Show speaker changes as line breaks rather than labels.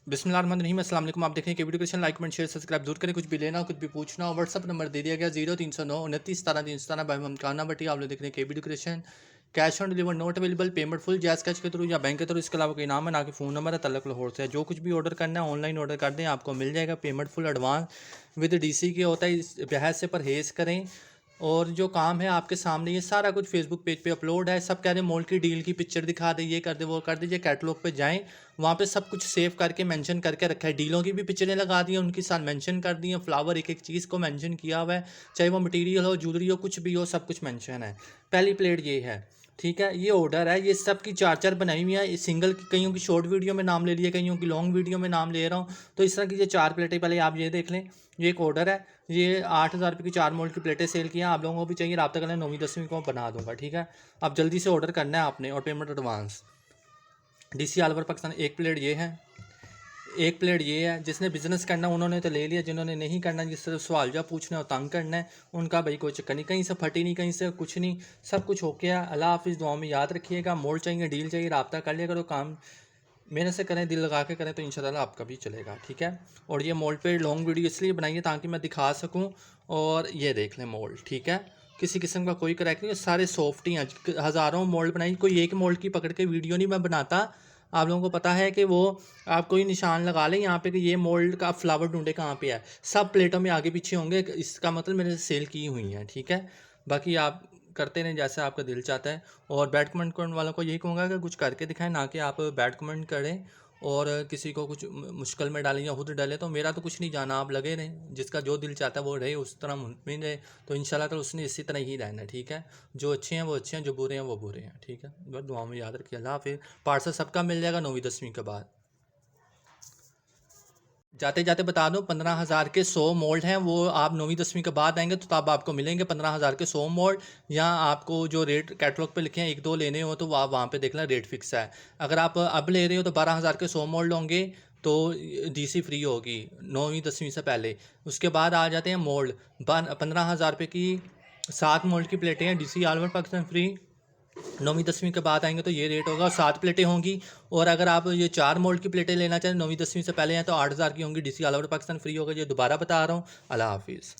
बिस्मिल्लाहिर्रहमानिर्रहीम, अस्सलाम वालेकुम। आप देख रहे हैं video creation, like comment share subscribe जरूर करें। कुछ भी लेना हो, कुछ भी पूछना हो, व्हाट्सअप नंबर दे दिया गया 0309 29 17 317 भाई ममताना बटी। आप लोग देख रहे हैं video creation. Cash on deliver not available, payment full जैस कैश के थ्रू या बैंक के थ्रू। इसके अलावा कोई नाम है ना कि फ़ोन नंबर है। तलक लाहौर से है। जो कुछ भी ऑर्डर करना है ऑनलाइन ऑर्डर कर दें, आपको मिल जाएगा। Payment full advance with DC के होता है। इस बहस से परहेज़ करें। और जो काम है आपके सामने, ये सारा कुछ फेसबुक पेज पे अपलोड है। सब कह रहे हैं मॉल की डील की पिक्चर दिखा दे, ये कर दे, वो कर दीजिए। कैटलॉग पे जाएं, वहाँ पे सब कुछ सेव करके मेंशन करके रखा है। डीलों की भी पिक्चरें लगा दी हैं, उनके साथ मेंशन कर दी हैं। फ्लावर एक एक चीज़ को मेंशन किया हुआ है, चाहे वो मटेरियल हो, ज्वेलरी हो, कुछ भी हो, सब कुछ मेंशन है। पहली प्लेट ये है, ठीक है। ये ऑर्डर है, ये सब की चार चार बनाई हुई है। सिंगल कईयों की शॉर्ट वीडियो में नाम ले लिया, कईयों की लॉन्ग वीडियो में नाम ले रहा हूँ। तो इस तरह की ये चार प्लेटें, पहले आप ये देख लें। ये एक ऑर्डर है, ये 8,000 रुपये की 4 मोल्ड की प्लेटें सेल की हैं। आप लोगों को भी चाहिए, रब्ता करें, 9वीं 10वीं को बना दूंगा, ठीक है। अब जल्दी से ऑर्डर करना है आपने, और payment advance. DC all over Pakistan. एक प्लेट ये है, एक प्लेट ये है। जिसने बिजनेस करना उन्होंने तो ले लिया, जिन्होंने नहीं करना, जिस तरह सवाल जब पूछना है और तंग करना है, उनका भाई कोई चक्कर नहीं। कहीं से फटी नहीं, कहीं से कुछ नहीं, सब कुछ हो गया। अल्लाह हाफिज़। दुआ में याद रखिएगा। मोल्ड चाहिए, डील चाहिए, रब्ता कर लिया करो। काम मेहनत से करें, दिल लगा के करें, तो इंशाल्लाह आपका भी चलेगा, ठीक है। और ये मोल्ड पे लॉन्ग वीडियो इसलिए बनाई है ताकि मैं दिखा सकूं। और ये देख लें मोल्ड, ठीक है। किसी किस्म का कोई क्रैक नहीं, सारे सॉफ्ट ही हैं। हज़ारों मोल्ड बनाई, कोई एक मोल्ड की पकड़ के वीडियो नहीं मैं बनाता। आप लोगों को पता है कि वो, आप कोई निशान लगा लें यहाँ पे कि ये मोल्ड का फ्लावर ढूंढे कहाँ पे है। सब प्लेटों में आगे पीछे होंगे, इसका मतलब मेरे से सेल की हुई हैं, ठीक है। बाकी आप करते रहें जैसे आपका दिल चाहता है। और बैड कमेंट करने वालों को यही कहूँगा कि कुछ करके दिखाएं, ना कि आप बैड कमेंट करें और किसी को कुछ मुश्किल में डालें या खुद डालें। तो मेरा तो कुछ नहीं जाना, आप लगे रहें, जिसका जो दिल चाहता है वो रहे, उस तरह मुतमिन रहे। तो इंशाल्लाह तो उसने इसी तरह ही रहना है, ठीक है। जो अच्छे हैं वो अच्छे हैं, जो बुरे हैं वो बुरे हैं, ठीक है। बस दुआ में याद रखिए। अल्लाह हाफिज़। पार्सल सबका मिल जाएगा 9वीं 10वीं के बाद। जाते जाते बता दूं, 15,000 के 100 मोल्ड हैं। वो आप 9वीं 10वीं के बाद आएंगे तो तब आपको मिलेंगे 15,000 के 100 मोल्ड। या आपको जो रेट कैटलॉग पे लिखे हैं, एक दो लेने हो तो आप वहाँ पे देख लें, रेट फिक्स है। अगर आप अब ले रहे हो तो 12,000 के 100 मोल्ड होंगे, तो डीसी फ्री होगी 9वीं 10वीं से पहले। उसके बाद आ जाते हैं मोल्ड। 15,000 रुपये की 7 मोल्ड की प्लेटें हैं, DC all over Pakistan free. 9वीं 10वीं के बाद आएंगे तो ये रेट होगा, 7 प्लेटें होंगी। और अगर आप ये 4 मोल्ड की प्लेटें लेना चाहें 9वीं 10वीं से पहले हैं, तो 8,000 की होंगी, DC all over Pakistan free होगा। ये दोबारा बता रहा हूँ। अल्लाह हाफिज़।